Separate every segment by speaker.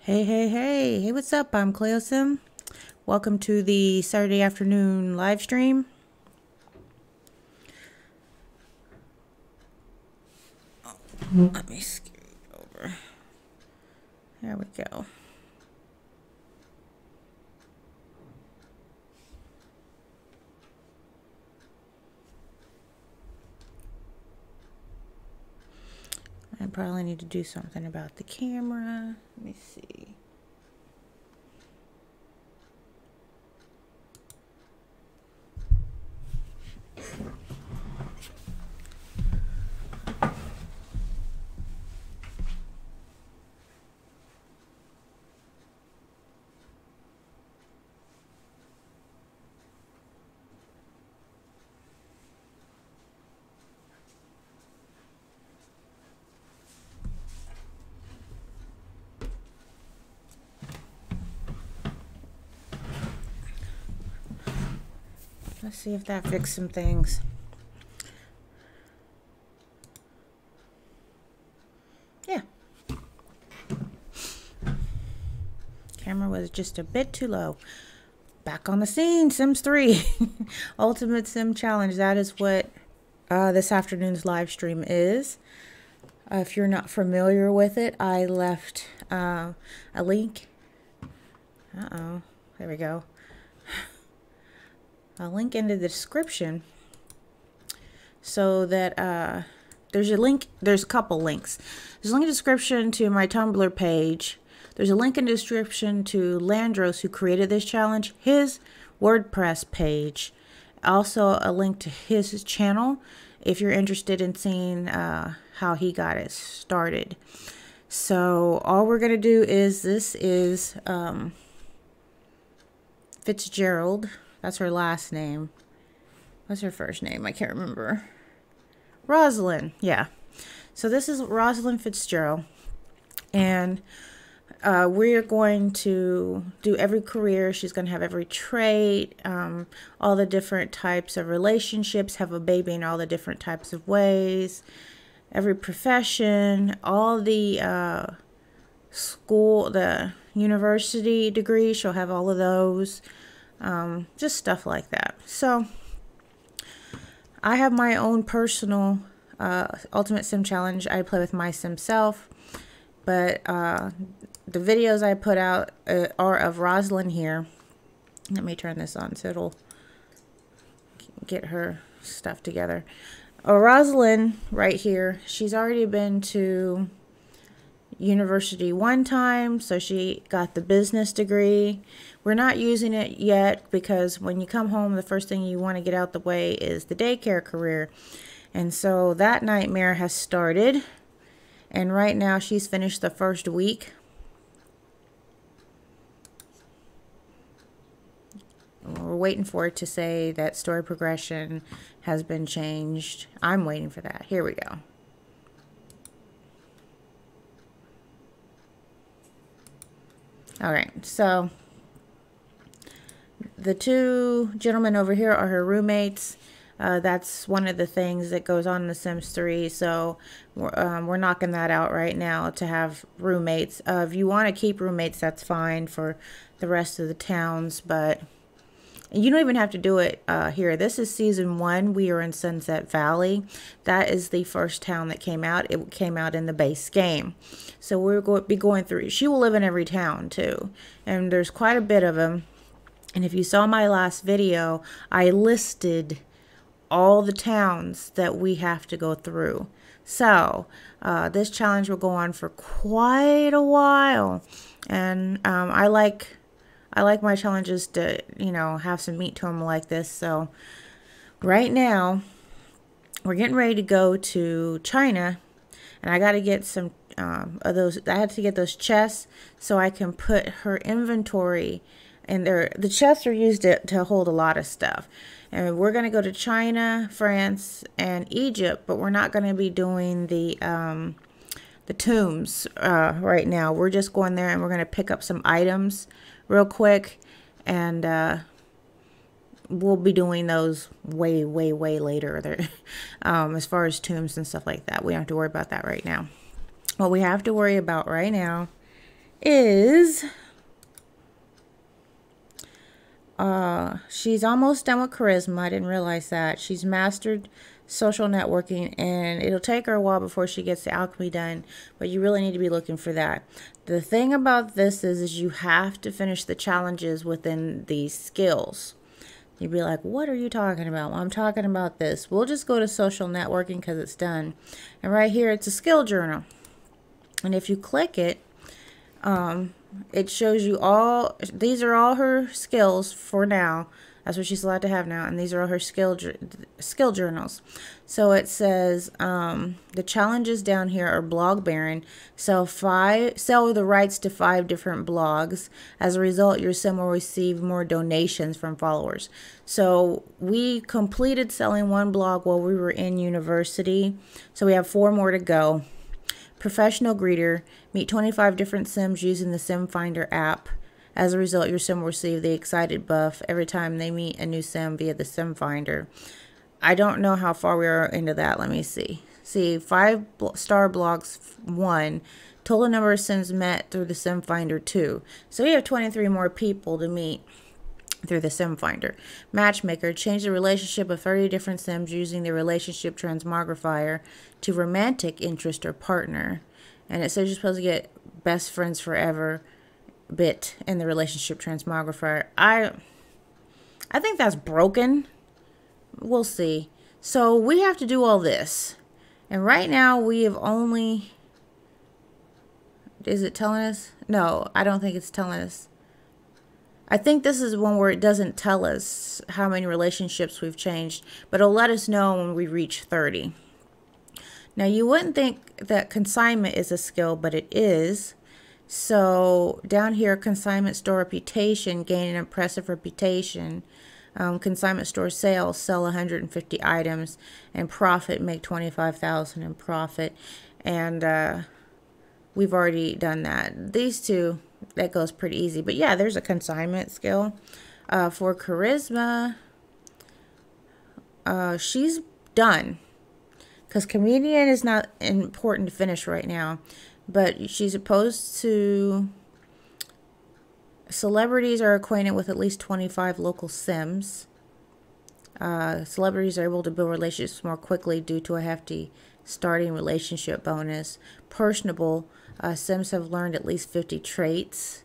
Speaker 1: Hey, what's up? I'm Cleosim. Welcome to the Saturday afternoon live stream. Let me scoot over. There we go. I probably need to do something about the camera. Let me see. Let's see if that fixed some things. Yeah. Camera was just a bit too low. Back on the scene, Sims 3. Ultimate Sim Challenge. That is what this afternoon's live stream is. If you're not familiar with it, I left a link. There we go. A link in the description so that there's a couple links. There's a link in the description to my Tumblr page. There's a link in the description to Landros, who created this challenge, his WordPress page. Also a link to his channel if you're interested in seeing how he got it started. So all we're gonna do is, this is Fitzgerald. That's her last name. What's her first name? I can't remember. Roslynd, yeah. So this is Roslynd Fitzgerald. And we're going to do every career. She's going to have every trait, all the different types of relationships, have a baby in all the different types of ways, every profession, all the school, the university degree. She'll have all of those. Just stuff like that. So I have my own personal Ultimate Sim Challenge. I play with my Sim self, but the videos I put out are of Roslynd here. Let me turn this on so it'll get her stuff together. Roslynd right here, she's already been to university one time, so she got the business degree. We're not using it yet because when you come home, the first thing you want to get out the way is the daycare career. And so that nightmare has started. And right now she's finished the first week. We're waiting for it to say that story progression has been changed. I'm waiting for that. Here we go. All right, so the two gentlemen over here are her roommates. That's one of the things that goes on in The Sims 3, so we're knocking that out right now to have roommates. If you want to keep roommates, that's fine for the rest of the towns, but you don't even have to do it here. This is season 1. We are in Sunset Valley. That is the first town that came out. It came out in the base game. So we're going to be going through. She will live in every town too. And there's quite a bit of them. And if you saw my last video, I listed all the towns that we have to go through. So this challenge will go on for quite a while. And I like my challenges to, have some meat to them like this. So right now we're getting ready to go to China, and I got to get some of those. I had to get those chests so I can put her inventory in there. The chests are used to hold a lot of stuff. And we're going to go to China, France, and Egypt, but we're not going to be doing the tombs right now. We're just going there and we're going to pick up some items real quick, and we'll be doing those way later there. As far as tombs and stuff like that, we don't have to worry about that right now. What we have to worry about right now is she's almost done with charisma. I didn't realize that. She's mastered social networking, and it'll take her a while before she gets the alchemy done, but you really need to be looking for that. The thing about this is you have to finish the challenges within these skills. You'd be like, what are you talking about? Well, I'm talking about this. We'll just go to social networking because it's done. And right here, it's a skill journal. And if you click it, it shows you all, these are all her skills for now. That's what she's allowed to have now. And these are all her skill journals. So it says, the challenges down here are blog baron. Sell the rights to 5 different blogs. As a result, your sim will receive more donations from followers. So we completed selling 1 blog while we were in university. So we have 4 more to go. Professional greeter. Meet 25 different sims using the Sim Finder app. As a result, your sim will receive the excited buff every time they meet a new sim via the Sim Finder. I don't know how far we are into that. Let me see. See, 5-star blogs 1. Total number of sims met through the Sim Finder 2. So we have 23 more people to meet through the Sim Finder. Matchmaker. Change the relationship of 30 different sims using the relationship transmogrifier to romantic interest or partner. And it says you're supposed to get best friends forever bit in the relationship transmogrifier. I think that's broken. We'll see. So we have to do all this. And right now we have only... Is it telling us? No, I don't think it's telling us. I think this is one where it doesn't tell us how many relationships we've changed, but it'll let us know when we reach 30. Now, you wouldn't think that consignment is a skill, but it is. So down here, consignment store reputation, gain an impressive reputation. Consignment store sales, sell 150 items and profit, make 25,000 in profit. And we've already done that. These two, that goes pretty easy. But yeah, there's a consignment skill. For charisma, she's done. Because comedian is not important to finish right now. But she's opposed to... Celebrities are acquainted with at least 25 local sims. Celebrities are able to build relationships more quickly due to a hefty starting relationship bonus. Personable. Sims have learned at least 50 traits.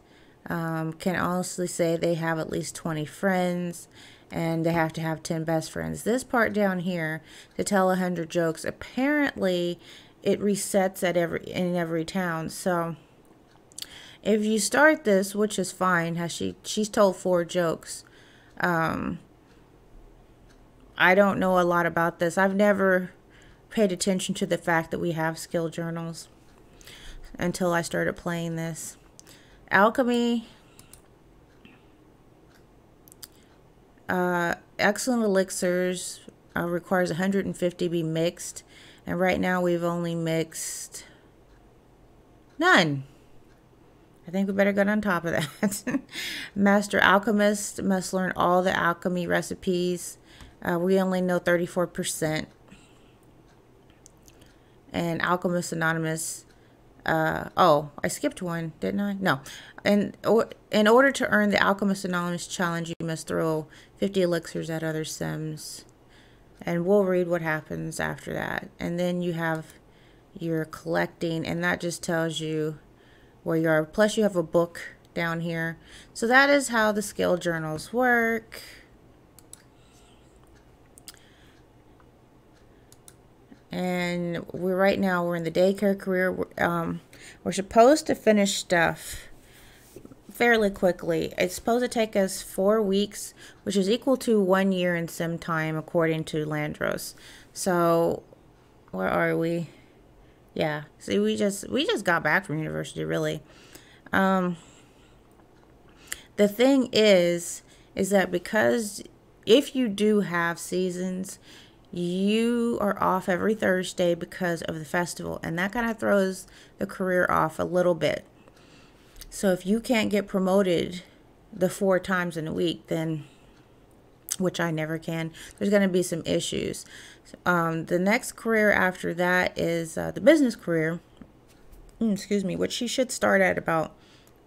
Speaker 1: Can honestly say they have at least 20 friends. And they have to have 10 best friends. This part down here, to tell 100 jokes, apparently it resets at in every town. So if you start this, which is fine, she's told 4 jokes. I don't know a lot about this. I've never paid attention to the fact that we have skill journals until I started playing this. Alchemy. Excellent elixirs requires 150 be mixed, and right now we've only mixed none. I think we better get on top of that. Master alchemist must learn all the alchemy recipes. We only know 34%. And Alchemist Anonymous. Oh, I skipped one, didn't I? No. And in order to earn the Alchemist Anonymous challenge, you must throw 50 elixirs at other sims. And we'll read what happens after that. And then you have your collecting, and that just tells you where you are. Plus you have a book down here. So that is how the skill journals work. And right now we're in the daycare career. We're supposed to finish stuff fairly quickly. It's supposed to take us 4 weeks, which is equal to 1 year in sim time, according to Landros. So where are we? Yeah. See, we just got back from university, really. The thing is that because if you do have seasons, you are off every Thursday because of the festival, and that kind of throws the career off a little bit. So if you can't get promoted the 4 times in a week, then, which I never can, there's going to be some issues. The next career after that is the business career, excuse me, which she should start at about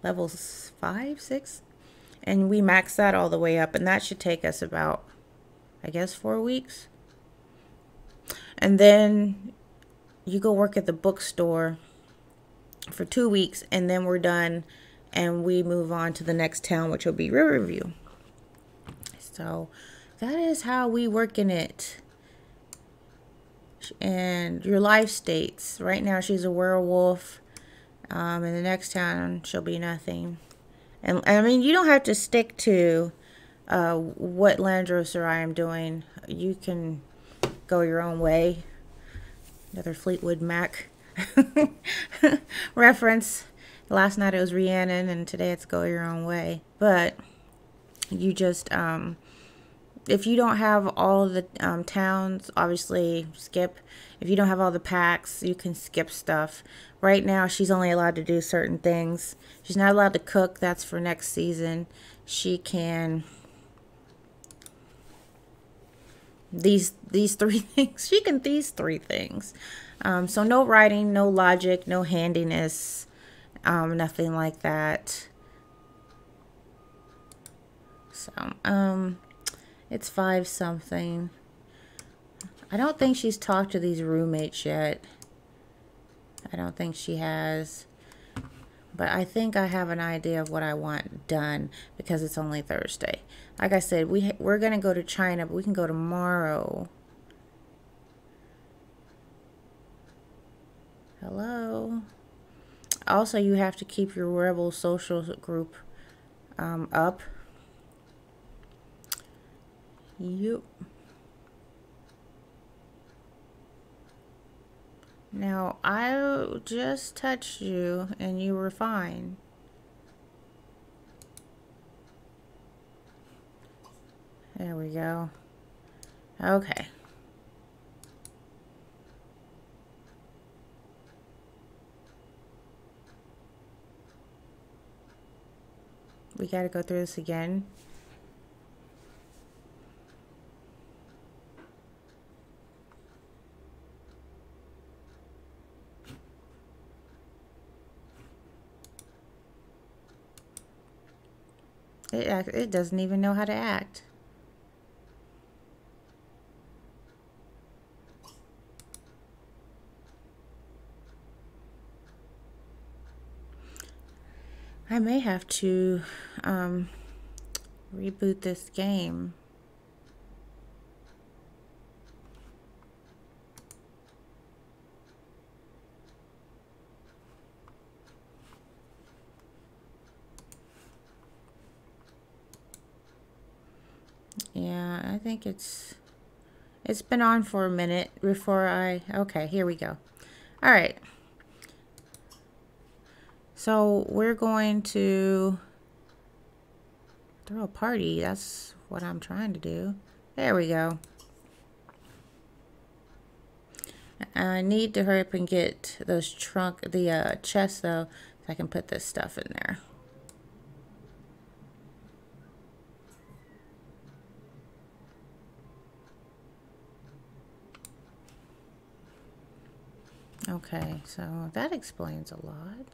Speaker 1: levels 5, 6. And we maxed that all the way up. And that should take us about, I guess, 4 weeks. And then you go work at the bookstore for 2 weeks. And then we're done. And we move on to the next town, which will be Riverview. So that is how we work in it. And your life states. Right now she's a werewolf. In the next town she'll be nothing. And I mean, you don't have to stick to what Landros or I am doing. You can go your own way. Another Fleetwood Mac reference. Last night it was Rhiannon and today it's Go Your Own Way. But you just if you don't have all the towns, obviously skip. If you don't have all the packs, you can skip stuff. Right now, she's only allowed to do certain things. She's not allowed to cook. That's for next season. She can... These 3 things. She can these 3 things. So no writing, no logic, no handiness, nothing like that. So, it's 5 something. I don't think she's talked to these roommates yet. I don't think she has. But I think I have an idea of what I want done because it's only Thursday. Like I said, we're going to go to China, but we can go tomorrow. Hello. Also, you have to keep your Rebel social group up. Yep. Now, I just touched you and you were fine. There we go. Okay. We got to go through this again. It doesn't even know how to act. I may have to reboot this game. Yeah, I think it's been on for a minute before okay, here we go. All right. So we're going to throw a party. That's what I'm trying to do. There we go. I need to hurry up and get those chests though, so I can put this stuff in there. Okay, so that explains a lot.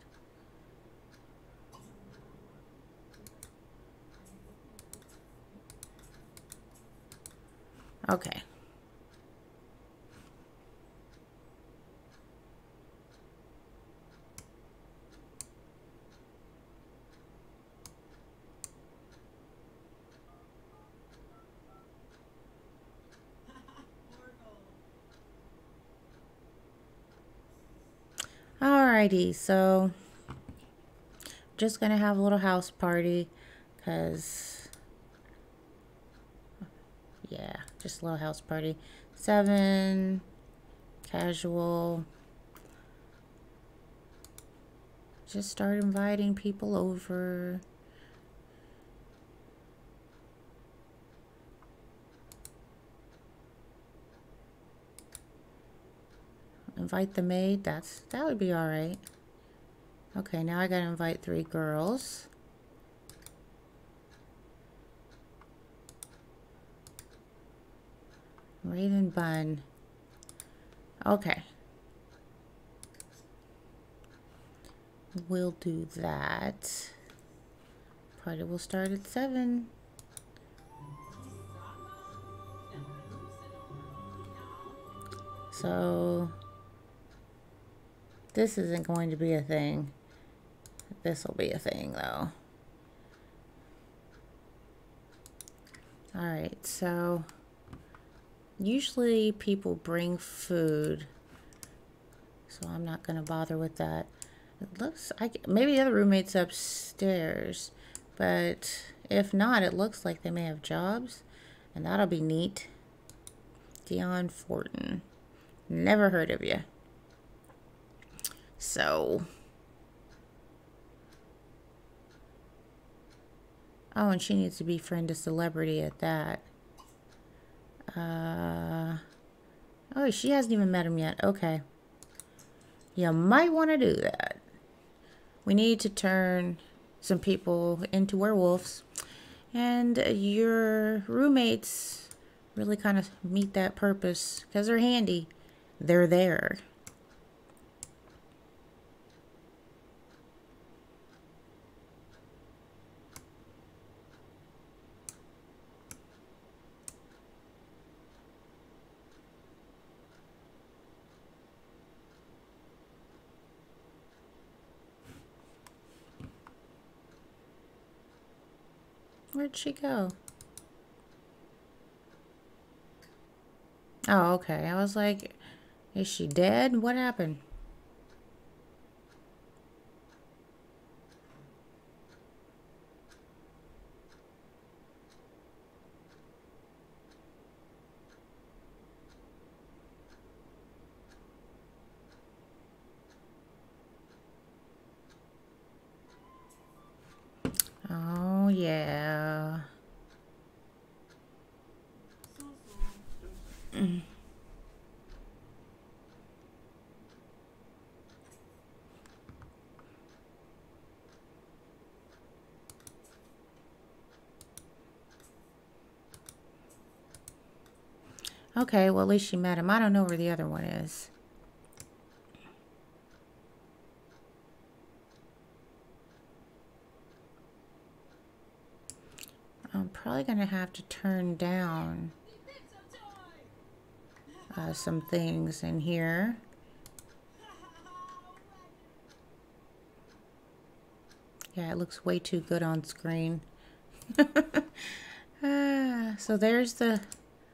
Speaker 1: Okay. Alrighty, so just gonna have a little house party because yeah, just a little house party. 7 casual. Just start inviting people over. Invite the maid. That would be all right. Okay, now I gotta invite 3 girls. Raven bun. Okay. We'll do that. party will start at 7. So this isn't going to be a thing. This will be a thing though. Alright, so usually people bring food, so I'm not going to bother with that. It looks, maybe the other roommate's upstairs, but if not, it looks like they may have jobs, and that'll be neat. Dion Fortin. Never heard of you. So. Oh, and she needs to befriend a celebrity at that. Oh, she hasn't even met him yet. Okay. You might want to do that. We need to turn some people into werewolves. And your roommates really kind of meet that purpose because they're handy. They're there. Where'd she go? Oh, okay. I was like, is she dead? What happened? Oh, yeah. Okay, well, at least she met him. I don't know where the other one is. I'm probably going to have to turn down some things in here. Yeah, it looks way too good on screen. So there's the...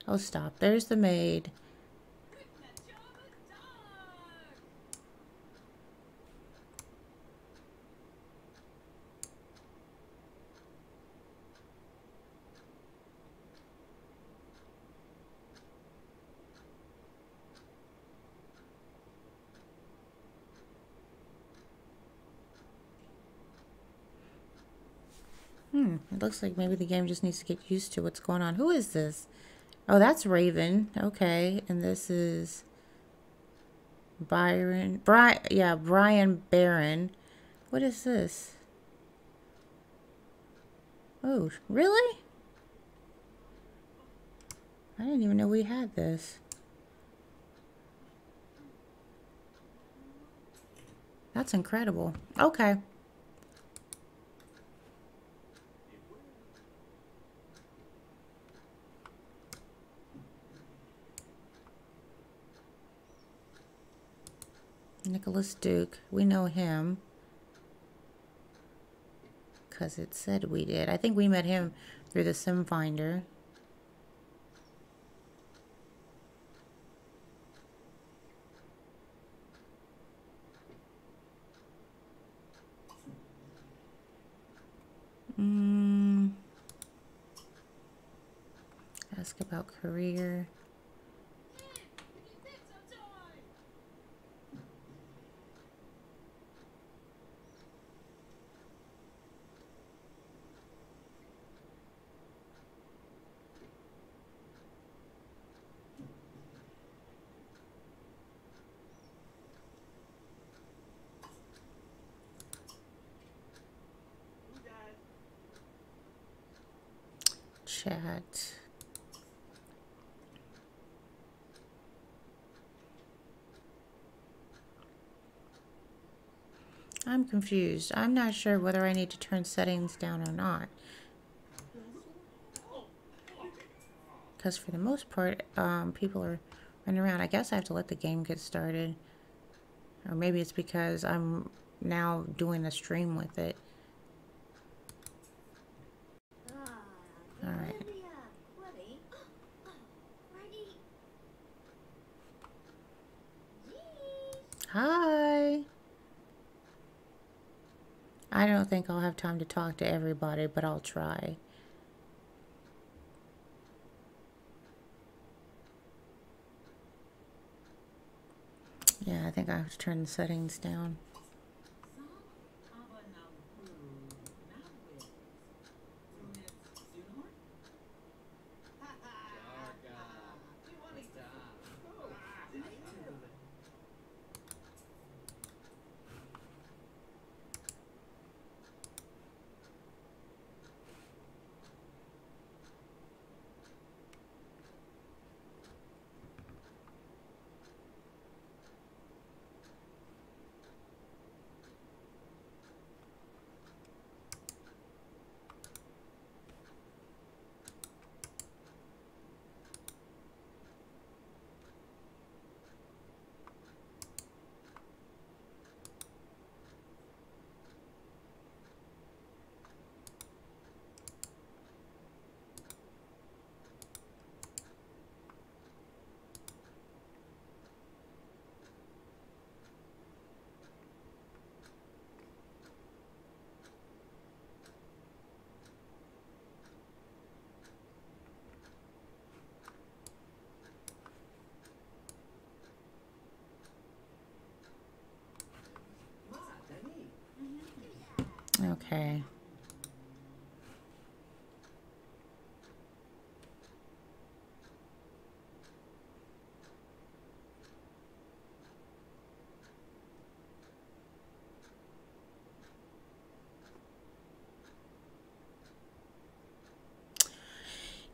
Speaker 1: Oh, stop. There's the maid. It looks like maybe the game just needs to get used to what's going on. Who is this? Oh, that's Raven. Okay, and this is Brian Barron. What is this? Oh, really? I didn't even know we had this. That's incredible. Okay. Nicholas Duke. We know him. Because it said we did. I think we met him through the Sim Finder. Ask about career. Chat. I'm confused. I'm not sure whether I need to turn settings down or not. Because for the most part, people are running around. I guess I have to let the game get started. Or maybe it's because I'm now doing a stream with it. Alright. Hi! I don't think I'll have time to talk to everybody, but I'll try. Yeah, I think I have to turn the settings down. Okay.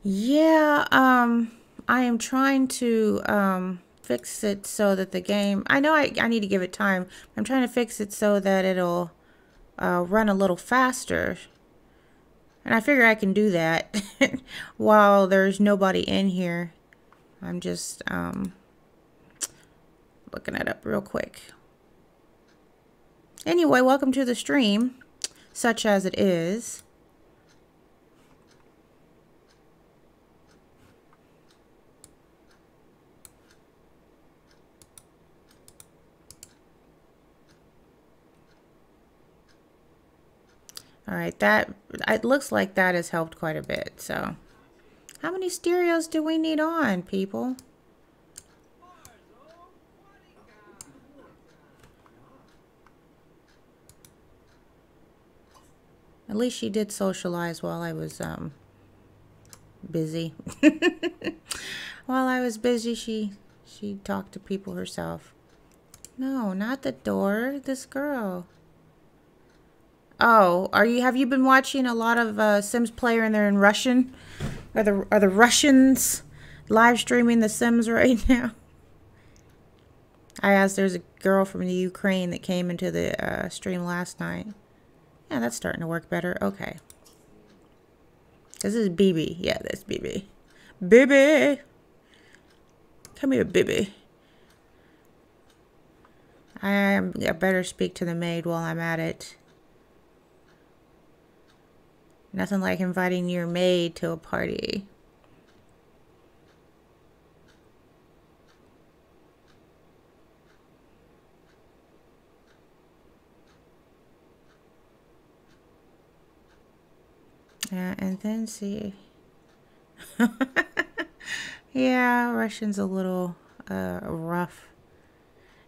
Speaker 1: Yeah, I am trying to fix it so that the game, I know I need to give it time. I'm trying to fix it so that it'll run a little faster. And I figure I can do that while there's nobody in here. I'm just looking it up real quick. Anyway, welcome to the stream, such as it is. All right, that it looks like that has helped quite a bit. So, how many stereos do we need on, people? At least she did socialize while I was busy. While I was busy, she talked to people herself. No, not the door. This girl. Oh, have you been watching a lot of Sims player and they're in Russian? Are the Russians live streaming the Sims right now? I asked, there's a girl from the Ukraine that came into the stream last night. Yeah, that's starting to work better. Okay. This is BB. Yeah, that's BB. BB! Come here, BB. I better speak to the maid while I'm at it. Nothing like inviting your maid to a party. Yeah, and then see. Yeah, Russian's a little rough.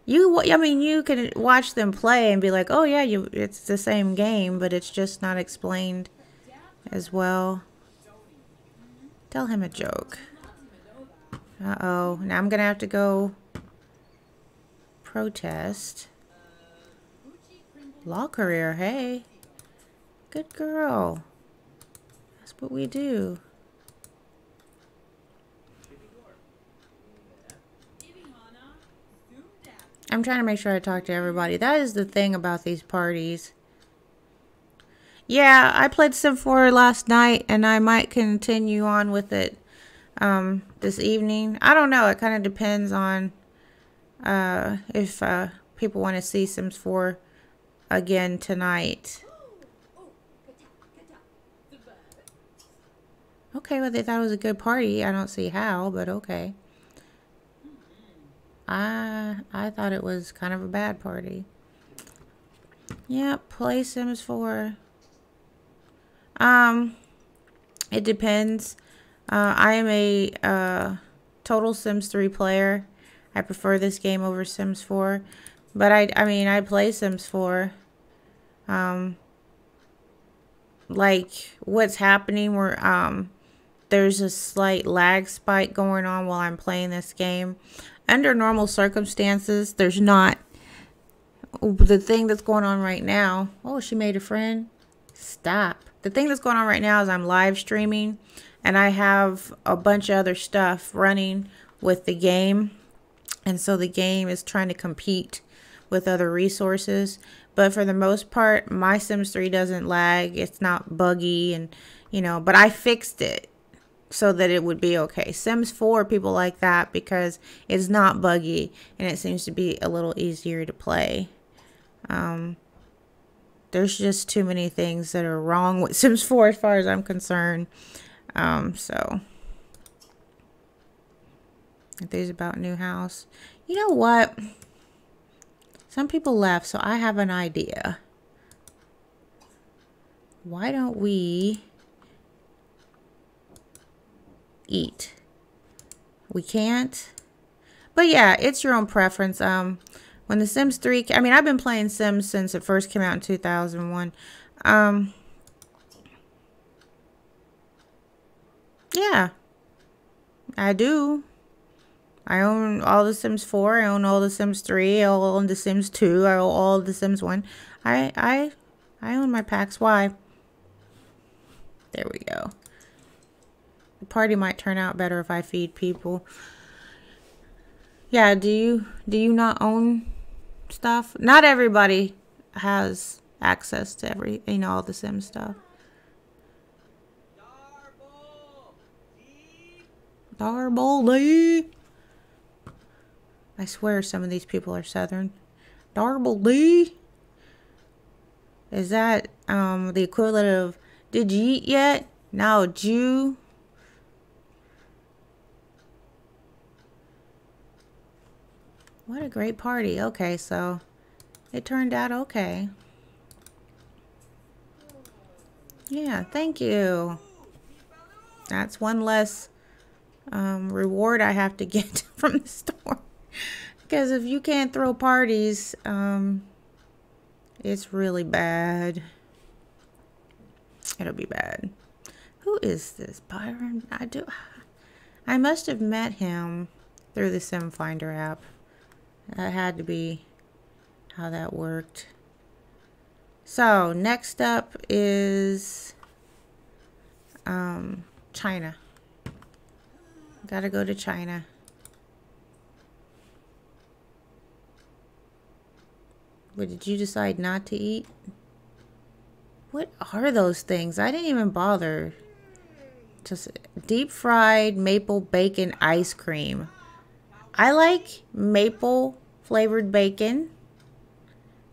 Speaker 1: I mean, you can watch them play and be like, oh yeah, it's the same game, but it's just not explained as well. Tell him a joke. Uh-oh. Now I'm gonna have to go protest. Law career, hey. Good girl. That's what we do. I'm trying to make sure I talk to everybody. That is the thing about these parties. Yeah, I played Sim 4 last night, and I might continue on with it this evening. I don't know. It kind of depends on if people want to see Sims 4 again tonight. Okay, well, they thought it was a good party. I don't see how, but okay. I thought it was kind of a bad party. Yeah, play Sims 4. It depends. I am a total Sims 3 player. I prefer this game over Sims 4. But I mean, I play Sims 4. Like what's happening where there's a slight lag spike going on while I'm playing this game. Under normal circumstances, there's not. The thing that's going on right now. Oh, she made a friend. Stop. The thing that's going on right now is I'm live streaming and I have a bunch of other stuff running with the game. And so the game is trying to compete with other resources. But for the most part, my Sims 3 doesn't lag. It's not buggy and, you know, but I fixed it so that it would be okay. Sims 4, people like that because it's not buggy and it seems to be a little easier to play. There's just too many things that are wrong with Sims 4 as far as I'm concerned. So there's about new house. You know what? Some people left, so I have an idea. Why don't we eat? We can't. But yeah, it's your own preference. When the Sims 3, I mean, I've been playing Sims since it first came out in 2001. Yeah, I do. I own all the Sims 4. I own all the Sims 3. I own the Sims 2. I own all the Sims 1. I own my packs. Why? There we go. The party might turn out better if I feed people. Yeah, do you not own stuff? Not everybody has access to all the Sim stuff. Darble. I swear some of these people are Southern. Darble. Is that the equivalent of did you eat yet? No, Jew. What a great party. Okay, so it turned out okay. Yeah, thank you. That's one less reward I have to get from the store. Because if you can't throw parties, it's really bad. It'll be bad. Who is this? Byron? I must have met him through the Sim Finder app. That had to be how that worked. So next up is China. Gotta go to China. But did you decide not to eat? What are those things? I didn't even bother. Just deep fried maple bacon ice cream. I like maple flavored bacon.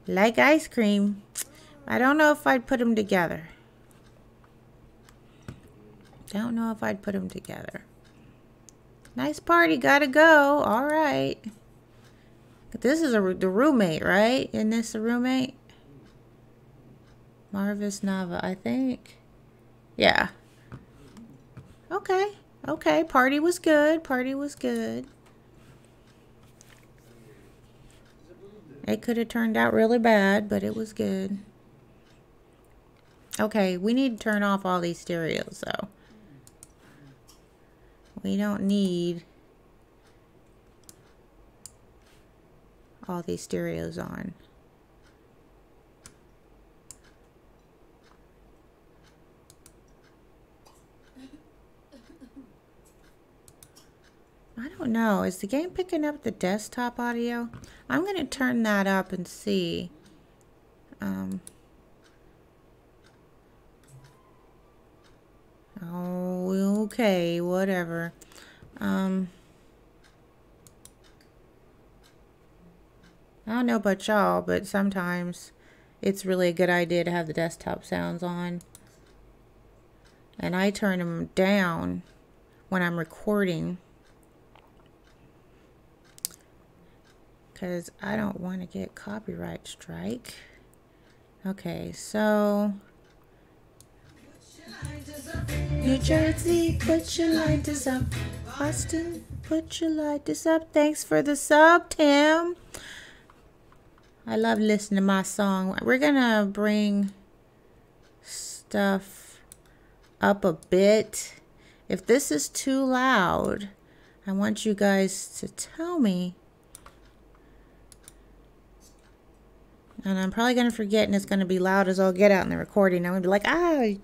Speaker 1: Like ice cream. I don't know if I'd put them together. Don't know if I'd put them together. Nice party, gotta go. All right. This is the roommate, right? Isn't this the roommate? Marvis Nava, I think. Yeah. Okay. Okay. Party was good. Party was good. It could have turned out really bad, but it was good. Okay. We need to turn off all these stereos, though. We don't need all these stereos on. I don't don't know. Is the game picking up the desktop audio? I'm going to turn that up and see. Oh, okay, whatever. I don't know about y'all, but sometimes it's really a good idea to have the desktop sounds on. And I turn them down when I'm recording, because I don't want to get copyright strike. Okay, so New Jersey, put your lighters up. Boston, put your lighters up. Thanks for the sub, Tim. I love listening to my song. We're gonna bring stuff up a bit. If this is too loud, I want you guys to tell me. And I'm probably gonna forget, and it's gonna be loud as all get out in the recording. I'm gonna be like, ah,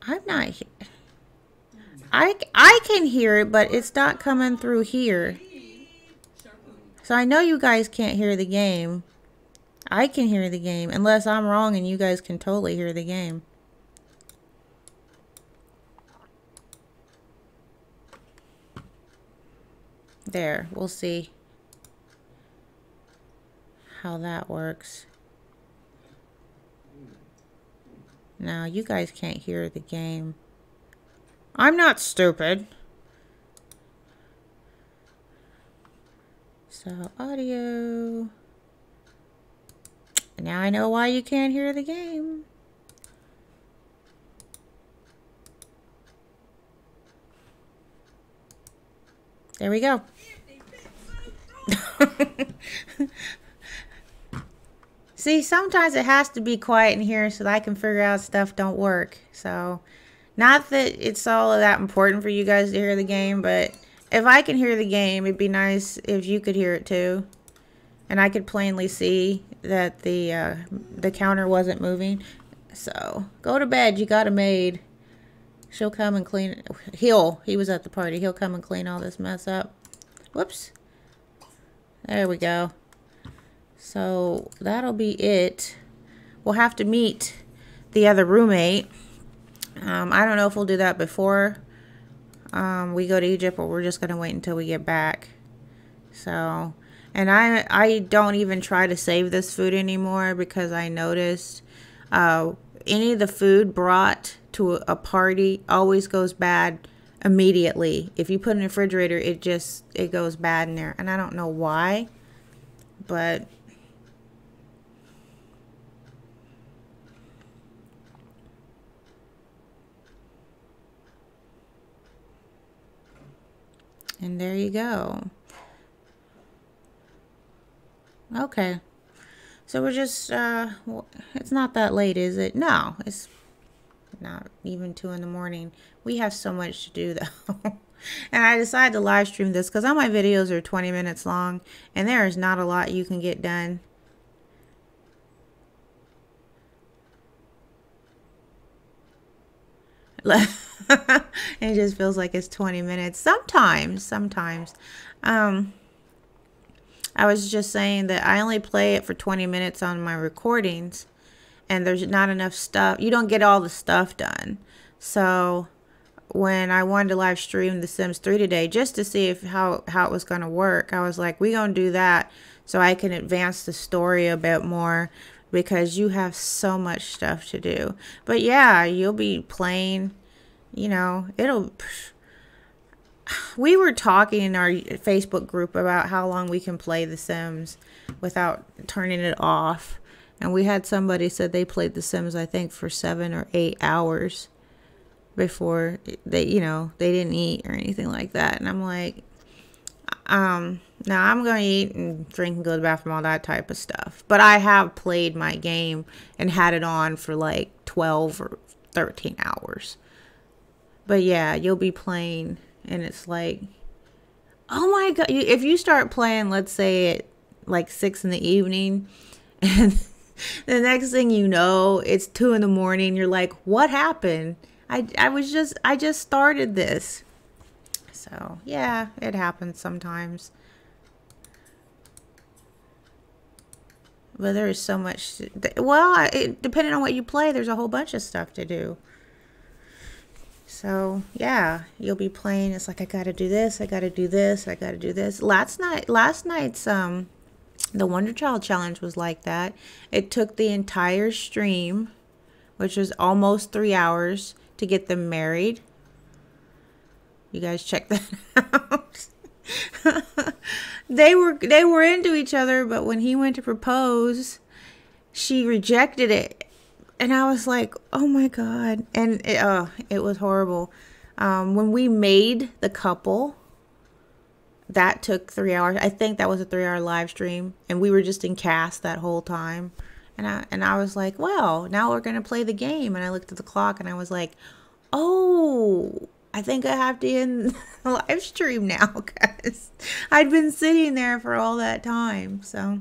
Speaker 1: I'm not. I can hear it, but it's not coming through here. So I know you guys can't hear the game. I can hear the game, unless I'm wrong and you guys can totally hear the game. There, we'll see how that works. Now, you guys can't hear the game. I'm not stupid. So, audio. Now I know why you can't hear the game. There we go. See, sometimes it has to be quiet in here so that I can figure out stuff don't work. So, not that it's all that important for you guys to hear the game, but if I can hear the game, it'd be nice if you could hear it too. And I could plainly see that the counter wasn't moving. So, go to bed. You got a maid. She'll come and clean it. He was at the party. He'll come and clean all this mess up. Whoops. There we go. So, that'll be it. We'll have to meet the other roommate. I don't know if we'll do that before we go to Egypt, or we're just going to wait until we get back. So, and I don't even try to save this food anymore, because I noticed any of the food brought to a party always goes bad immediately. If you put it in the refrigerator, it goes bad in there. And I don't know why, but and there you go. Okay. So we're just, it's not that late, is it? No, it's not even 2 in the morning. We have so much to do, though. And I decided to live stream this because all my videos are 20 minutes long, and there is not a lot you can get done. It just feels like it's 20 minutes. Sometimes. I was just saying that I only play it for 20 minutes on my recordings, and there's not enough stuff. You don't get all the stuff done. So when I wanted to live stream The Sims 3 today, just to see how it was going to work, I was like, we're going to do that so I can advance the story a bit more, because you have so much stuff to do. But yeah, you'll be playing, you know, we were talking in our Facebook group about how long we can play The Sims without turning it off. And we had somebody said they played The Sims, I think, for 7 or 8 hours before they, you know, they didn't eat or anything like that. And I'm like, now I'm going to eat and drink and go to the bathroom, all that type of stuff. But I have played my game and had it on for like 12 or 13 hours. But yeah, you'll be playing, and it's like, oh my God. If you start playing, let's say at like 6 in the evening, and the next thing you know, it's 2 in the morning. You're like, what happened? I just started this. So, yeah, it happens sometimes. But there is so much. Well, depending on what you play, there's a whole bunch of stuff to do. So, yeah, you'll be playing. It's like, I got to do this. I got to do this. I got to do this. Last night's the Wonder Child Challenge was like that. It took the entire stream, which was almost 3 hours, to get them married. You guys check that out. They were into each other, but when he went to propose, she rejected it. And I was like, oh my God. And it was horrible. When we made the couple, that took 3 hours. I think that was a 3 hour live stream. And we were just in cast that whole time. And I was like, well, now we're going to play the game. And I looked at the clock and I was like, oh, I think I have to end the live stream now, because I'd been sitting there for all that time. So,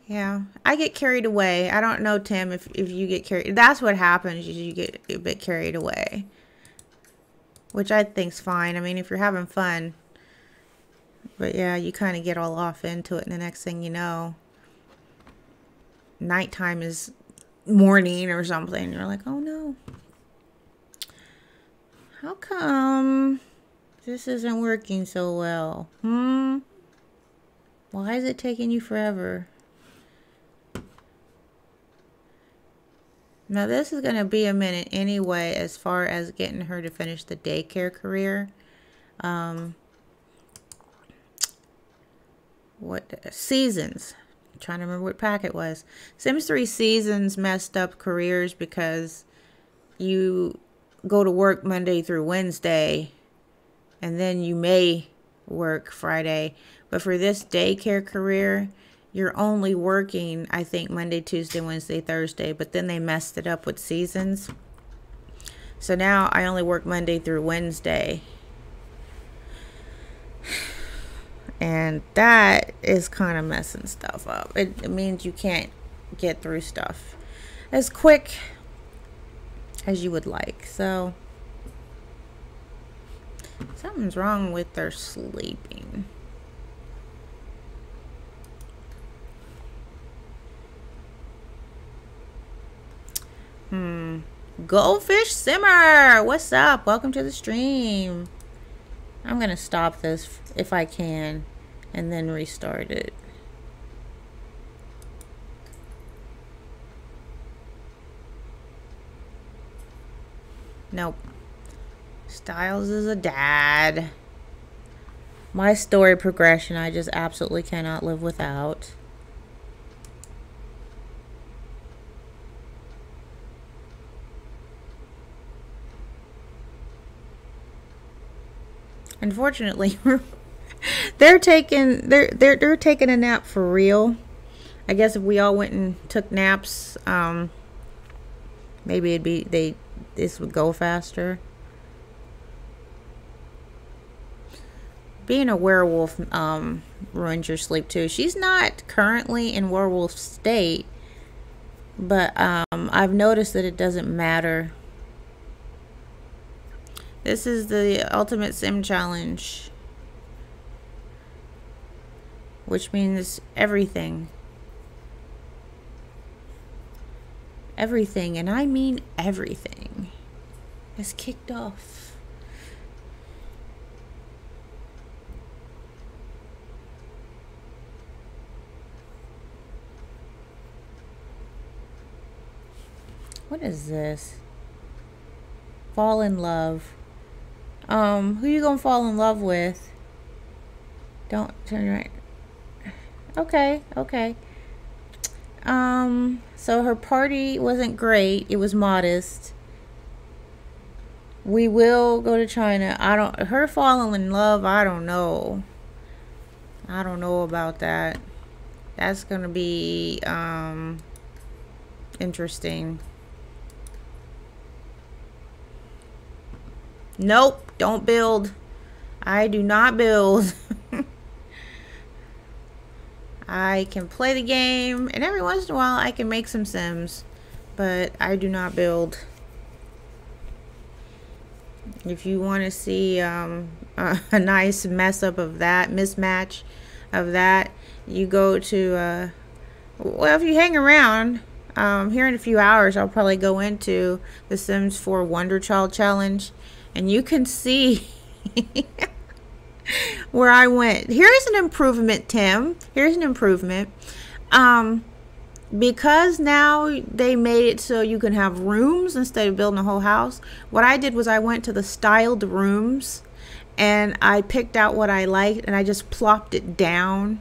Speaker 1: yeah, I get carried away. I don't know, Tim, if you get carried. That's what happens. You get a bit carried away, which I think's fine. I mean, if you're having fun. But, yeah, you kind of get all off into it. And the next thing you know, nighttime is morning or something. You're like, oh, no. How come this isn't working so well? Why is it taking you forever? Now, this is going to be a minute anyway, as far as getting her to finish the daycare career. What seasons? I'm trying to remember what pack it was. Sims 3 Seasons messed up careers because you go to work Monday through Wednesday, and then you may work Friday. But for this daycare career, you're only working, I think, Monday, Tuesday, Wednesday, Thursday. But then they messed it up with seasons. So now I only work Monday through Wednesday. And that is kind of messing stuff up. It means you can't get through stuff as quick as you would like. So something's wrong with their sleeping. Goldfish Simmer, what's up? Welcome to the stream. I'm gonna stop this if I can and then restart it. Nope. Styles is a dad. My story progression, I just absolutely cannot live without. Unfortunately, they're taking a nap for real. I guess if we all went and took naps, maybe this would go faster. Being a werewolf ruins your sleep too. She's not currently in werewolf state, but I've noticed that it doesn't matter. This is the Ultimate Sim Challenge, which means everything. Everything, and I mean everything, is kicked off. What is this? Fall in love. Who you gonna fall in love with? Don't turn right. Okay, okay. So her party wasn't great. It was modest. We will go to China. Her falling in love, I don't know. I don't know about that. That's gonna be, interesting. Nope, don't build. I do not build. I can play the game, and every once in a while I can make some Sims, but I do not build. If you want to see a nice mess up of that, mismatch of that, you go to, well, if you hang around, here in a few hours, I'll probably go into the Sims 4 Wonder Child Challenge, and you can see where I went. Here's an improvement, Tim. Here's an improvement. Because now they made it so you can have rooms instead of building a whole house, what I did was I went to the styled rooms and I picked out what I liked and I just plopped it down.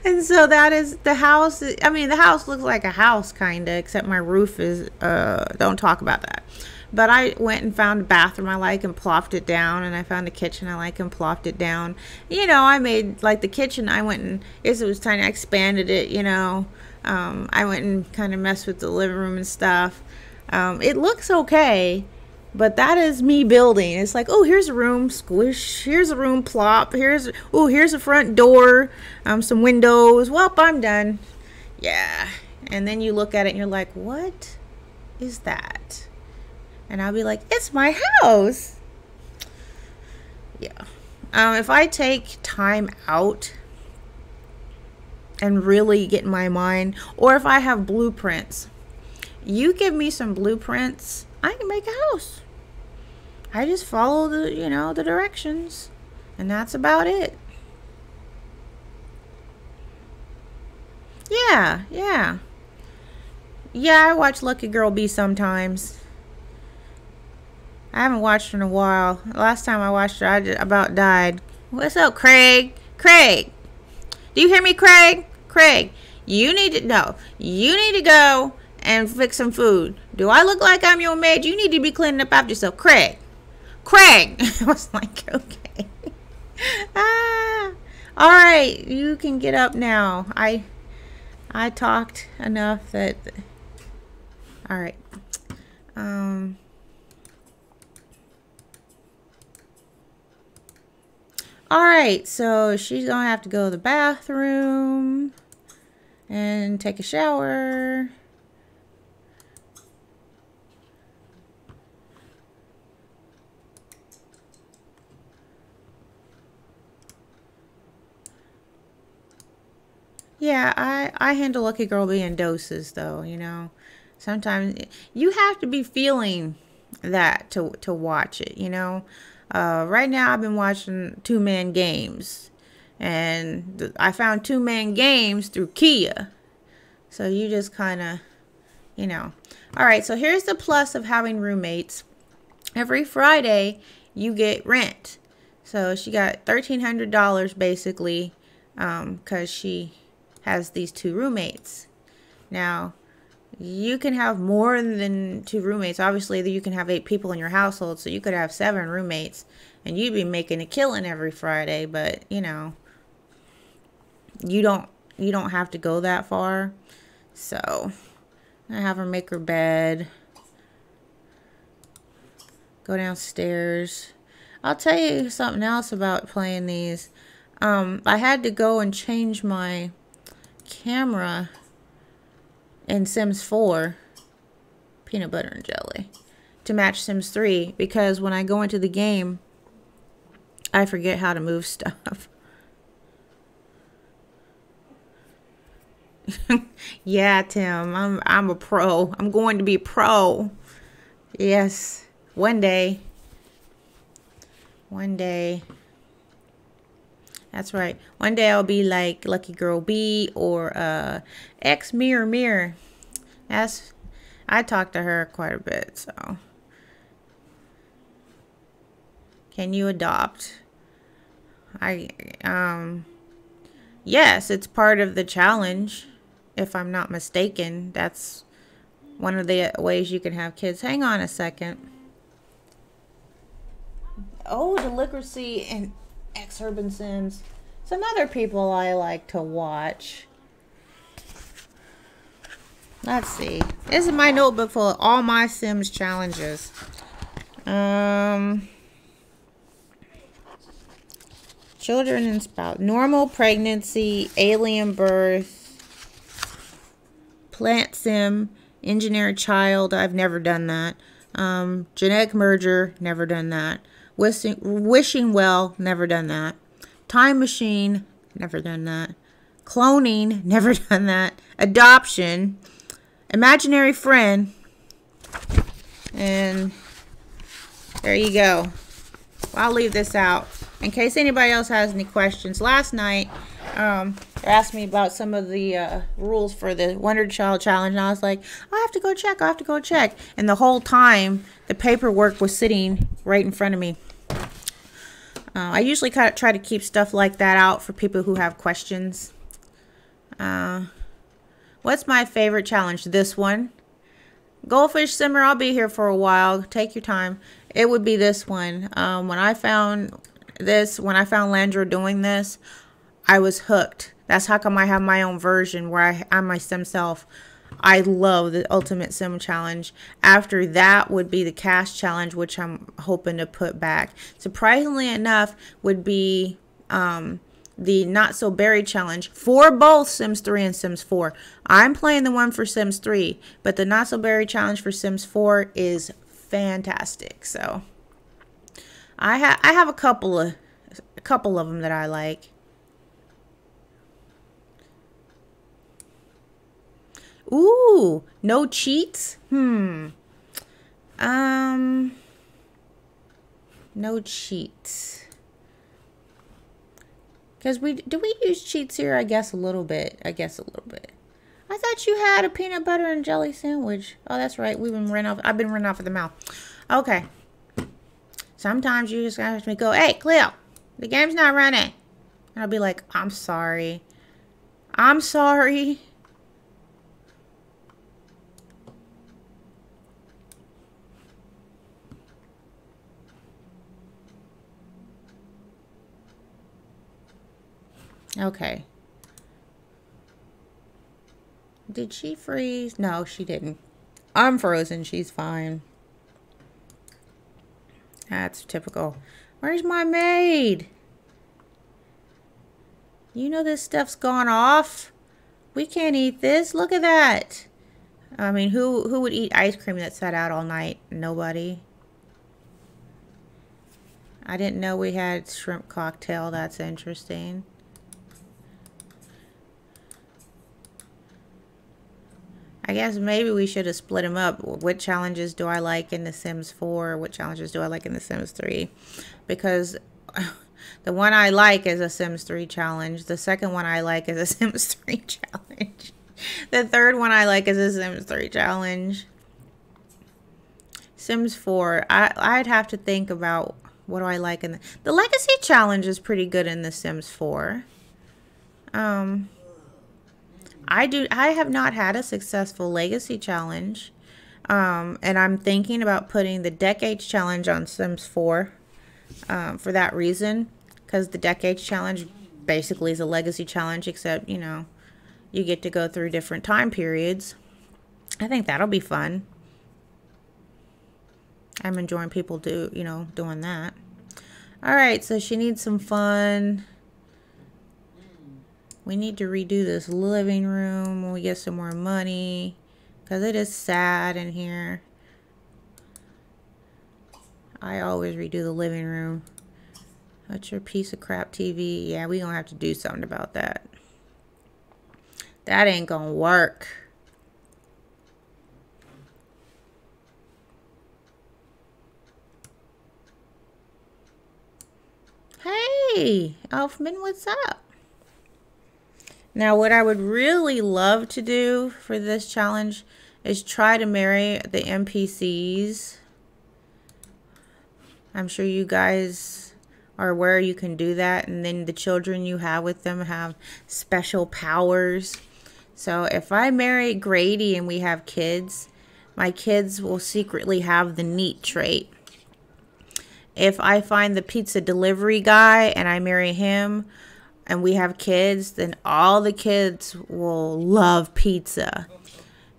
Speaker 1: And so that is the house. I mean, the house looks like a house kind of, except my roof is, don't talk about that. But I went and found a bathroom I like and plopped it down, and I found a kitchen I like and plopped it down. You know, I made, like, the kitchen, I went and, as it was tiny, I expanded it, you know. I went and kind of messed with the living room and stuff. It looks okay, but that is me building. It's like, oh, here's a room, squish, here's a room, plop, here's a front door, some windows. Well, I'm done. Yeah. And then you look at it and you're like, what is that? And I'll be like, it's my house. Yeah. If I take time out and really get in my mind, or if I have blueprints, you give me some blueprints, I can make a house. I just follow the, you know, the directions, and that's about it. Yeah, yeah. Yeah, I watch Lucky Girl B sometimes. I haven't watched her in a while. Last time I watched her, I about died. What's up, Craig? Craig! Do you hear me, Craig? Craig, you need to know. You need to go and fix some food. Do I look like I'm your maid? You need to be cleaning up after yourself. Craig! Craig! I was like, okay. Alright, you can get up now. I talked enough that... Alright. Alright, so she's going to have to go to the bathroom and take a shower. Yeah, I handle Lucky Girl B in doses, though, you know. Sometimes you have to be feeling that to watch it, you know. Right now I've been watching Two Man Games, and I found Two Man Games through Kia. So you just kind of, you know. Alright, so here's the plus of having roommates. Every Friday you get rent. So she got $1,300 basically, because she has these two roommates. Now, you can have more than two roommates. Obviously, you can have 8 people in your household, so you could have 7 roommates, and you'd be making a killing every Friday. But you know, you don't have to go that far. So I have her make her bed, go downstairs. I'll tell you something else about playing these. I had to go and change my camera in Sims 4, peanut butter and jelly, to match Sims 3, because when I go into the game, I forget how to move stuff. Yeah, Tim, I'm a pro. I'm going to be a pro. Yes, one day. One day. That's right. One day I'll be like Lucky Girl B or X Mirror Mirror. I talked to her quite a bit, so. Can you adopt? Yes, it's part of the challenge, if I'm not mistaken. That's one of the ways you can have kids. Hang on a second. Oh, Delicacy and Urban Sims. Some other people I like to watch. Let's see. This is my notebook full of all my Sims challenges. Children and spouse. Normal pregnancy, alien birth, plant sim, engineer child. I've never done that. Genetic merger, never done that. Wishing well, never done that. Time machine, never done that. Cloning, never done that. Adoption, imaginary friend, and there you go. I'll leave this out in case anybody else has any questions. Last night, they asked me about some of the rules for the Wonder Child Challenge, and I was like, I have to go check. I have to go check. And the whole time, the paperwork was sitting right in front of me. I usually try to keep stuff like that out for people who have questions. What's my favorite challenge? This one. Goldfish Simmer, I'll be here for a while. Take your time. It would be this one. When I found Landra doing this, I was hooked. That's how come I have my own version where I'm my sim self. I love the Ultimate Sim Challenge. After that would be the Cast Challenge, which I'm hoping to put back. Surprisingly enough, would be the Not So Berry Challenge for both Sims 3 and Sims 4. I'm playing the one for Sims 3, but the Not So Berry Challenge for Sims 4 is fantastic. So I have a couple of them that I like. Ooh, no cheats? No cheats. Because do we use cheats here? I guess a little bit. I thought you had a peanut butter and jelly sandwich. Oh, that's right. I've been running off of the mouth. Okay. Sometimes you just have to go, hey, Cleo, the game's not running. And I'll be like, I'm sorry. I'm sorry. Okay. Did she freeze? No, she didn't. I'm frozen. She's fine. That's typical. Where's my maid? You know this stuff's gone off. We can't eat this. Look at that. I mean, who would eat ice cream that sat out all night? Nobody. I didn't know we had shrimp cocktail. That's interesting. I guess maybe we should have split them up. What challenges do I like in The Sims 4? What challenges do I like in The Sims 3? Because the one I like is a Sims 3 challenge. The second one I like is a Sims 3 challenge. The third one I like is a Sims 3 challenge. Sims 4. I'd have to think about what do I like in the Legacy challenge is pretty good in The Sims 4. I have not had a successful Legacy challenge. And I'm thinking about putting the Decades challenge on Sims 4 for that reason. Because the Decades challenge basically is a Legacy challenge, except, you know, you get to go through different time periods. I think that'll be fun. I'm enjoying people doing that. Alright, so she needs some fun. We need to redo this living room when we get some more money. Because it is sad in here. I always redo the living room. That's your piece of crap TV. Yeah, we're going to have to do something about that. That ain't going to work. Hey, Elfman, what's up? Now, what I would really love to do for this challenge is try to marry the NPCs. I'm sure you guys are aware you can do that. And then the children you have with them have special powers. So if I marry Grady and we have kids, my kids will secretly have the neat trait. If I find the pizza delivery guy and I marry him, and we have kids, then all the kids will love pizza.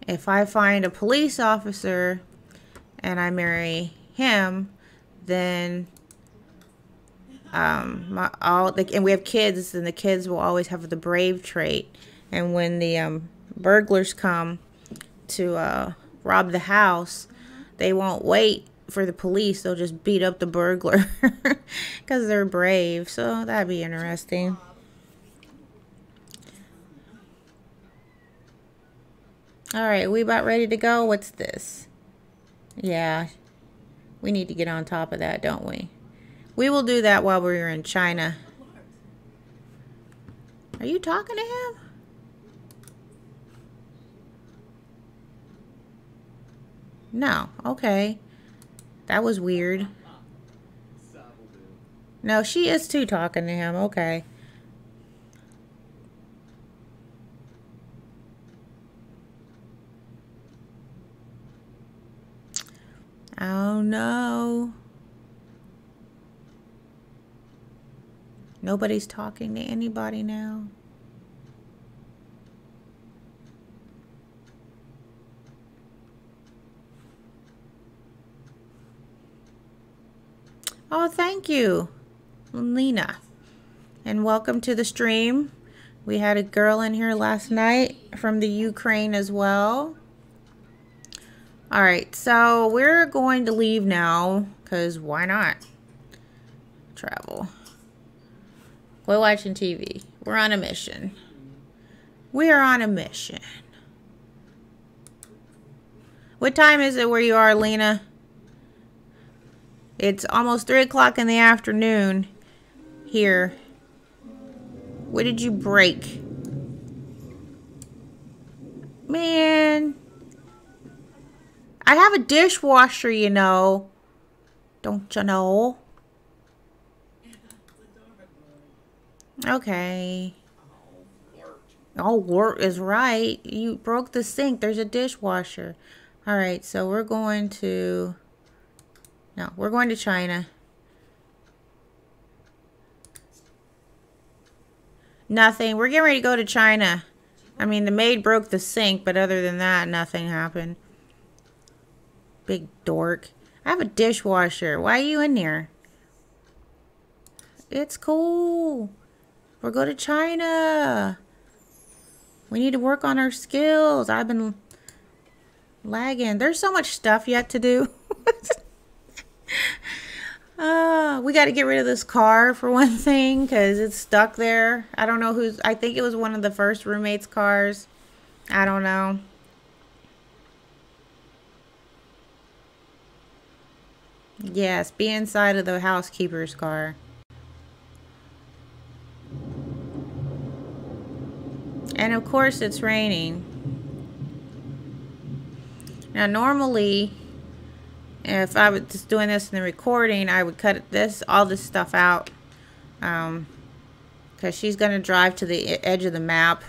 Speaker 1: If I find a police officer and I marry him, then and we have kids, then the kids will always have the brave trait. And when the burglars come to rob the house, they won't wait for the police. They'll just beat up the burglar because they're brave. So that'd be interesting. All right, we about ready to go? What's this? Yeah, we need to get on top of that, don't we? We will do that while we're in China. Are you talking to him? No. Okay. That was weird. No, she is too talking to him. Okay. Oh no. Nobody's talking to anybody now. Oh, thank you, Lena. And welcome to the stream. We had a girl in here last night from the Ukraine as well. All right, so we're going to leave now because why not? Travel. We're watching TV. We're on a mission. We are on a mission. What time is it where you are, Lena? It's almost 3 o'clock in the afternoon here. What did you break? Man. I have a dishwasher, you know. Don't you know? Okay. Oh, work is right. You broke the sink. There's a dishwasher. All right, so we're going to... No, we're going to China. Nothing. We're getting ready to go to China. I mean, the maid broke the sink, but other than that, nothing happened. Big dork. I have a dishwasher. Why are you in here? It's cool. We're going to China. We need to work on our skills. I've been lagging. There's so much stuff yet to do. We got to get rid of this car for one thing because it's stuck there. I don't know who's... I think it was one of the first roommates' cars. I don't know. Yes, be inside of the housekeeper's car. And of course it's raining. Now normally, if I was just doing this in the recording, I would cut all this stuff out. Because she's going to drive to the edge of the map.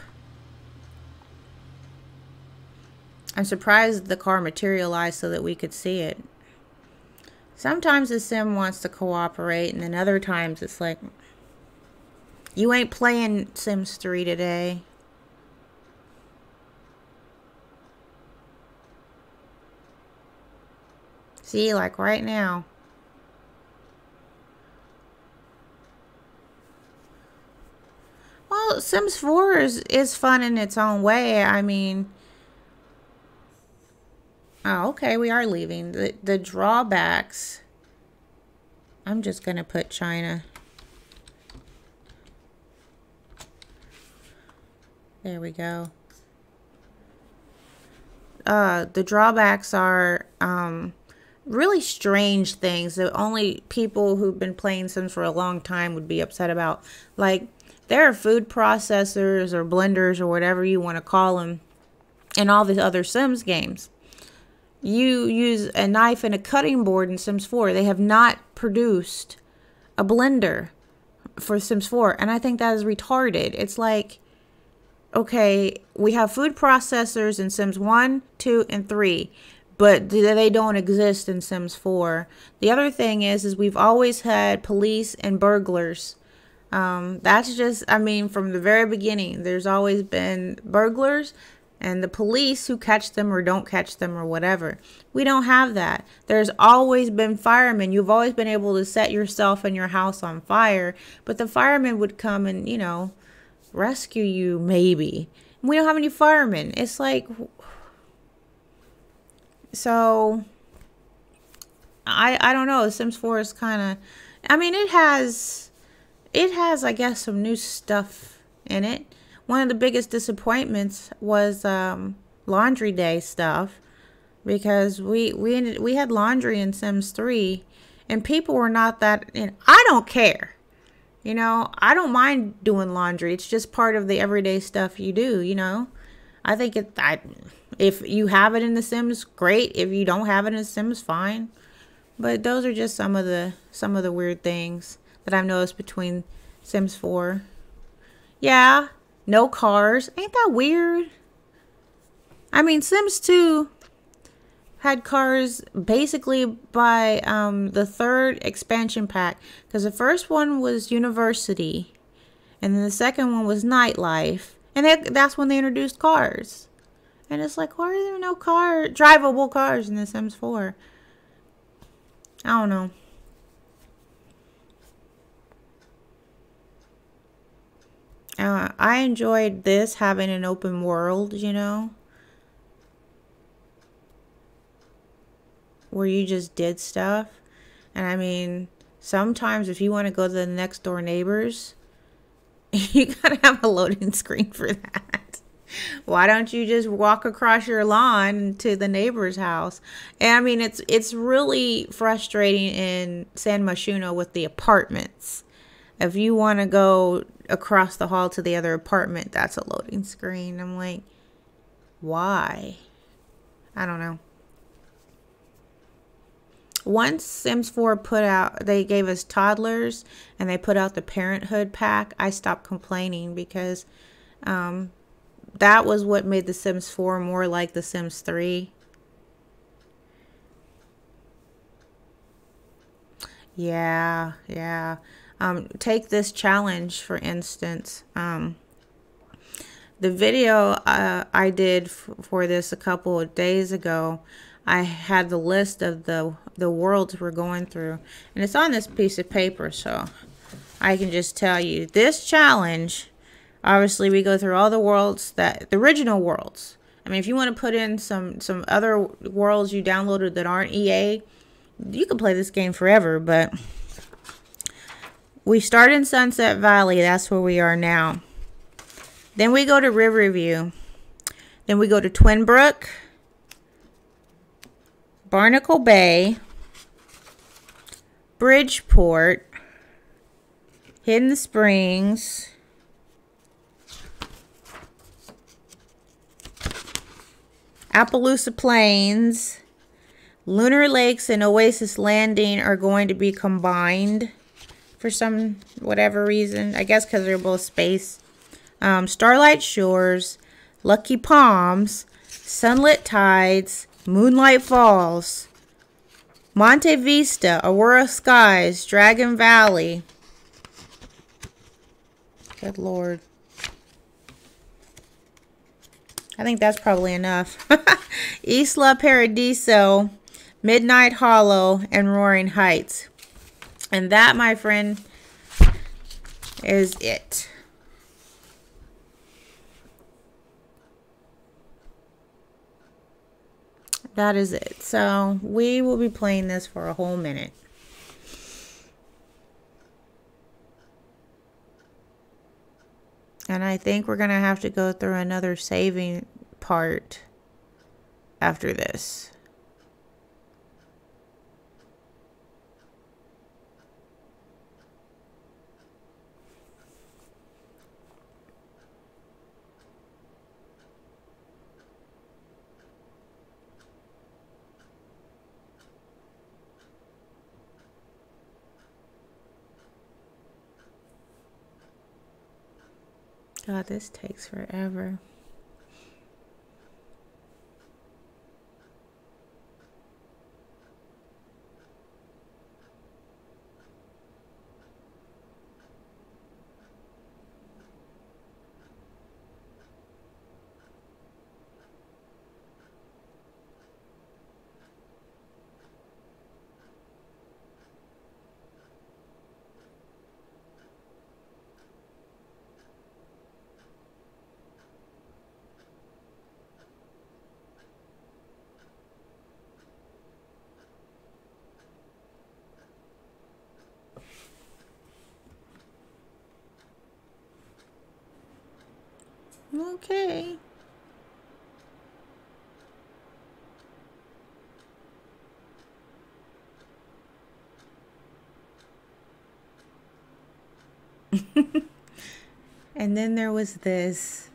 Speaker 1: I'm surprised the car materialized so that we could see it. Sometimes the sim wants to cooperate, and then other times it's like, you ain't playing Sims 3 today. See, like right now. Well, Sims 4 is fun in its own way. I mean... Oh, okay, we are leaving. The drawbacks... I'm just going to put China. There we go. The drawbacks are really strange things that only people who've been playing Sims for a long time would be upset about. Like, there are food processors or blenders or whatever you want to call them in all the other Sims games. You use a knife and a cutting board in Sims 4. They have not produced a blender for Sims 4. And I think that is retarded. It's like, okay, we have food processors in Sims 1, 2, and 3. But they don't exist in Sims 4. The other thing is we've always had police and burglars. That's just, I mean, from the very beginning, there's always been burglars and the police who catch them or don't catch them or whatever. We don't have that. There's always been firemen. You've always been able to set yourself and your house on fire, but the firemen would come and, you know, rescue you maybe. We don't have any firemen. It's like, so I don't know. Sims 4 is kind of, I mean, it has I guess some new stuff in it. One of the biggest disappointments was laundry day stuff, because we had laundry in Sims 3, and people were not that. I don't care. I don't mind doing laundry. It's just part of the everyday stuff you do. I think if you have it in The Sims, great. If you don't have it in The Sims, fine. But those are just some of the weird things that I've noticed between Sims 4. Yeah, no cars. Ain't that weird? I mean, Sims 2 had cars basically by the third expansion pack, because the first one was University, and then the second one was Nightlife, and that's when they introduced cars. And it's like, why are there no drivable cars in The Sims 4? I don't know. I enjoyed this having an open world, where you just did stuff. And I mean, sometimes if you want to go to the next door neighbors, you gotta have a loading screen for that. Why don't you just walk across your lawn to the neighbor's house? And I mean, it's really frustrating in San Myshuno with the apartments. If you want to go across the hall to the other apartment, that's a loading screen. I'm like, why? I don't know. Once Sims 4 they gave us toddlers, and they put out the Parenthood pack, I stopped complaining, because that was what made The Sims 4 more like The Sims 3. Yeah, yeah. Take this challenge, for instance. The video I did for this a couple of days ago, I had the list of the worlds we're going through. And it's on this piece of paper, so I can just tell you. This challenge, obviously, we go through all the worlds, the original worlds. I mean, if you want to put in some other worlds you downloaded that aren't EA, you can play this game forever. But we start in Sunset Valley. That's where we are now. Then we go to Riverview. Then we go to Twinbrook, Barnacle Bay, Bridgeport, Hidden Springs, Appaloosa Plains, Lunar Lakes, and Oasis Landing are going to be combined for whatever reason. I guess because they're both space. Starlight Shores, Lucky Palms, Sunlit Tides, Moonlight Falls, Monte Vista, Aurora Skies, Dragon Valley. Good Lord. I think that's probably enough. Isla Paradiso, Midnight Hollow, and Roaring Heights. And that, my friend, is it. That is it. So we will be playing this for a whole minute. And I think we're going to have to go through another saving part after this. God, this takes forever. Okay. And then there was this.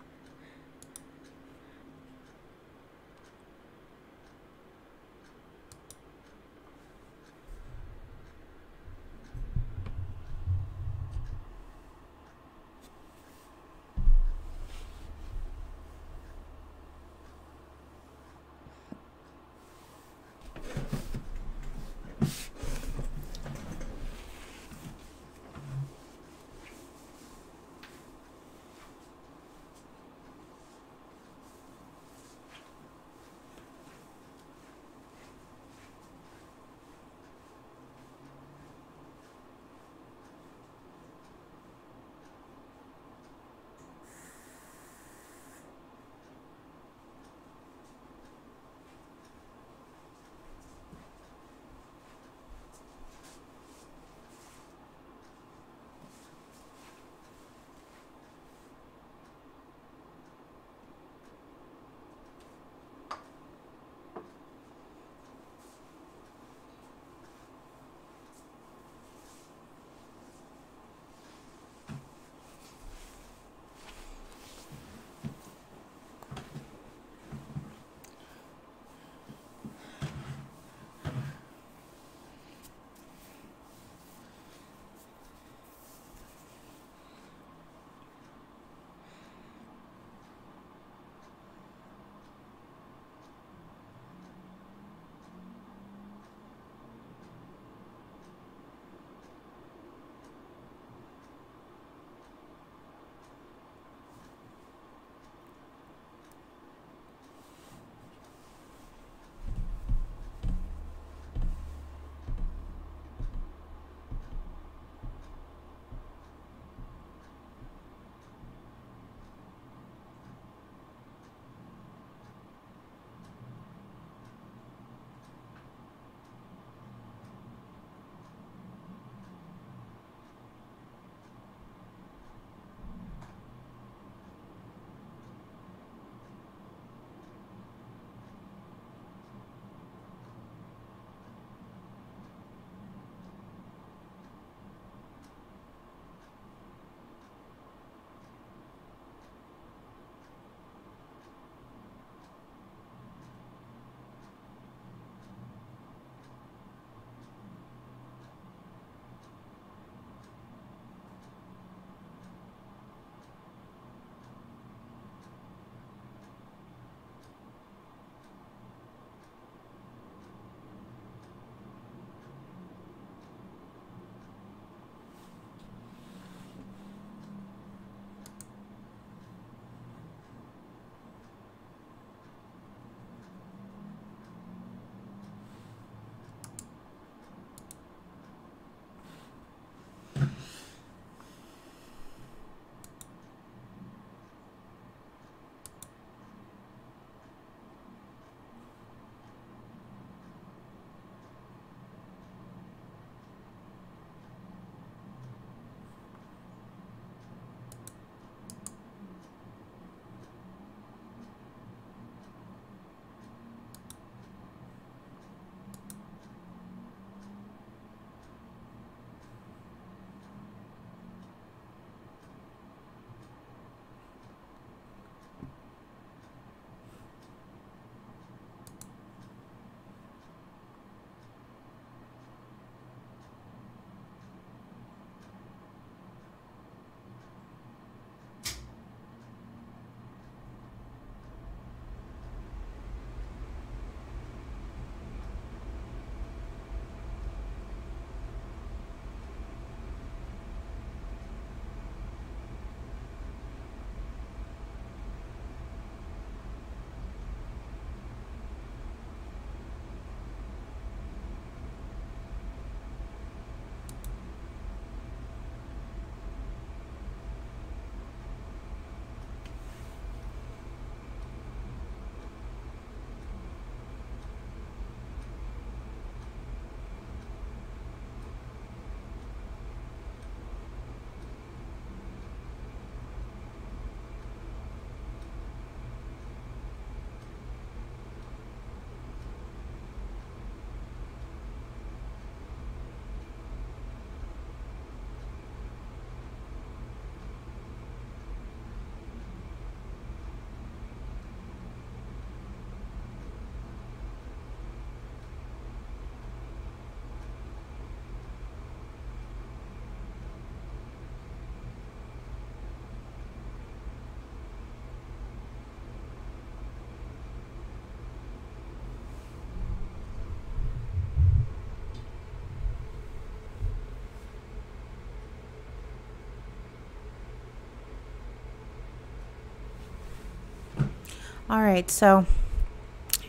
Speaker 1: All right, so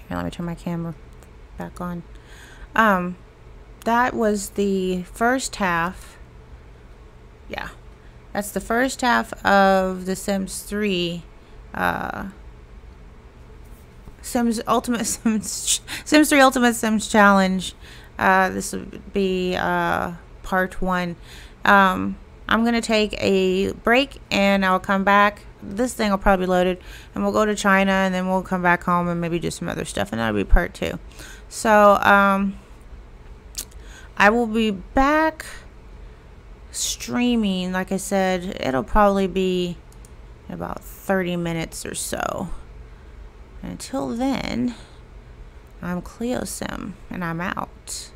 Speaker 1: here, let me turn my camera back on. That was the first half. Yeah, that's the first half of the Sims 3 Sims 3 Ultimate Sims Challenge. This would be part 1. I'm gonna take a break and I'll come back. This thing will probably be loaded, and we'll go to China, and then we'll come back home and maybe do some other stuff, and that'll be part 2. So I will be back streaming. Like I said, it'll probably be about 30 minutes or so. Until then, I'm CleoSim, and I'm out.